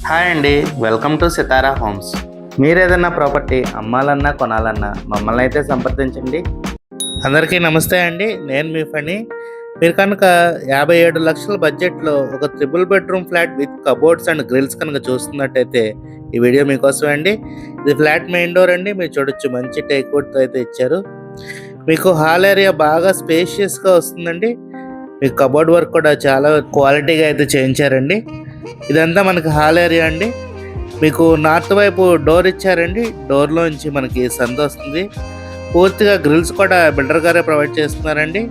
Hi అండి, welcome to Sitara homes. మీరు ఏదైనా ప్రాపర్టీ అమ్మాలన్నా కొనాలన్నా మమ్మల్ని అయితే సంప్రదించండి. అందరికీ నమస్తే అండి, నేను మీ ఫణి. మీరు కనుక 57 లక్షల బడ్జెట్లో ఒక triple bedroom flat with cupboards and grills కనుక చూస్తున్నట్టయితే ఈ వీడియో మీకోసమే అండి. ఇది ఫ్లాట్ మెయిన్ డోర్ అండి, మీరు చూడొచ్చు మంచి టేక్వుడ్తో అయితే ఇచ్చారు. మీకు హాల్ ఏరియా బాగా స్పేషియస్గా వస్తుందండి. మీకు కబోర్డ్ వర్క్ కూడా చాలా క్వాలిటీగా అయితే చేయించారండి. ఇదంతా మనకి హాల్ ఏరియా అండి. మీకు నార్త్ వైపు డోర్ ఇచ్చారండి, డోర్లోంచి మనకి సంద వస్తుంది. పూర్తిగా గ్రిల్స్ కూడా బిల్డర్ గారే ప్రొవైడ్ చేస్తున్నారండి.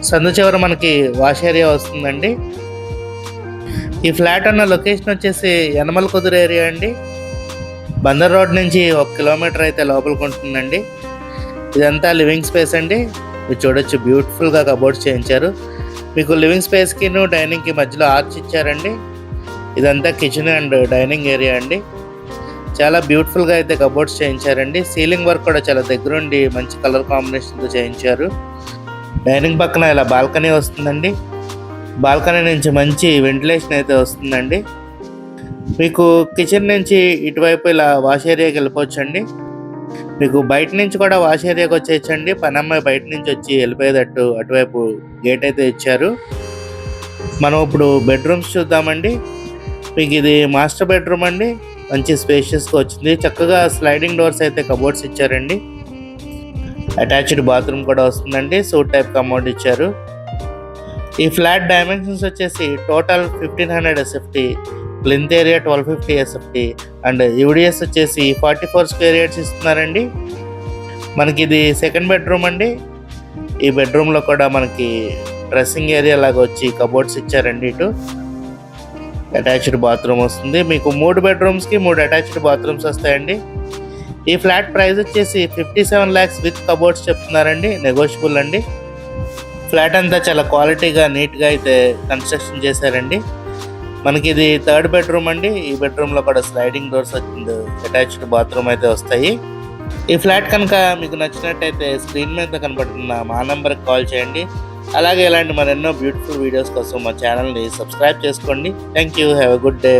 సందు చివర మనకి వాష్ ఏరియా వస్తుందండి. ఈ ఫ్లాట్ అన్న లొకేషన్ వచ్చేసి యనమల కుదురు ఏరియా అండి. బందర్ రోడ్ నుంచి 1 కిలోమీటర్ అయితే లోపలికి ఉంటుందండి. ఇదంతా లివింగ్ స్పేస్ అండి. మీరు చూడొచ్చు బ్యూటిఫుల్గా కబోర్డ్స్ చేయించారు. మీకు లివింగ్ స్పేస్కి డైనింగ్కి మధ్యలో ఆర్చ్ ఇచ్చారండి. ఇదంతా కిచెన్ అండ్ డైనింగ్ ఏరియా అండి. చాలా బ్యూటిఫుల్గా అయితే కబోర్డ్స్ చేయించారండి. సీలింగ్ వర్క్ కూడా చాలా దగ్గరుండి మంచి కలర్ కాంబినేషన్తో చేయించారు. డైనింగ్ పక్కన ఇలా బాల్కనీ వస్తుందండి. బాల్కనీ నుంచి మంచి వెంటిలేషన్ అయితే వస్తుందండి. మీకు కిచెన్ నుంచి ఇటువైపు ఇలా వాష్ ఏరియాకి వెళ్ళిపోవచ్చండి. మీకు బయట నుంచి కూడా వాష్ ఏరియాకి వచ్చేయచ్చండి. పనమ్మాయి బయట నుంచి వచ్చి వెళ్ళిపోయేటట్టు అటువైపు గేట్ అయితే ఇచ్చారు. మనం ఇప్పుడు బెడ్రూమ్స్ చూద్దామండి. మీకు ఇది మాస్టర్ బెడ్రూమ్ అండి. మంచి స్పేషియస్గా వచ్చింది. చక్కగా స్లైడింగ్ డోర్స్ అయితే కబోర్డ్స్ ఇచ్చారండి. అటాచ్డ్ బాత్రూమ్ కూడా వస్తుందండి. సూట్ టైప్ కమోడ్ ఇచ్చారు. ఈ ఫ్లాట్ డైమెన్షన్స్ వచ్చేసి total 1500 SFT, plinth area 1250 SFT and UDS వచ్చేసి 44 స్క్వేర్ యార్డ్స్ ఇస్తున్నారండి. మనకి ఇది సెకండ్ బెడ్రూమ్ అండి. ఈ బెడ్రూమ్లో కూడా మనకి డ్రెస్సింగ్ ఏరియా లాగా వచ్చి కబోర్డ్స్ ఇచ్చారండి. ఇటు అటాచ్డ్ బాత్రూమ్ వస్తుంది. మీకు 3 బెడ్రూమ్స్కి 3 అటాచ్డ్ బాత్రూమ్స్ వస్తాయండి. ఈ ఫ్లాట్ ప్రైస్ వచ్చేసి 57 lakhs విత్ కబోర్డ్స్ చెప్తున్నారండి. నెగోషియబుల్ అండి. ఫ్లాట్ అంతా చాలా క్వాలిటీగా నీట్గా అయితే కన్స్ట్రక్షన్ చేశారండి. మనకి ఇది థర్డ్ బెడ్రూమ్ అండి. ఈ బెడ్రూమ్లో కూడా స్లైడింగ్ డోర్స్ వచ్చింది, అటాచ్డ్ బాత్రూమ్ అయితే వస్తాయి. ఈ ఫ్లాట్ కనుక మీకు నచ్చినట్టయితే స్క్రీన్ మీద కనబడుతున్న మా నెంబర్కి కాల్ చేయండి. అలాగే ఇలాంటి మరెన్నో బ్యూటిఫుల్ వీడియోస్ కోసం మా ఛానల్ని సబ్స్క్రైబ్ చేసుకోండి. Thank you. Have a good day.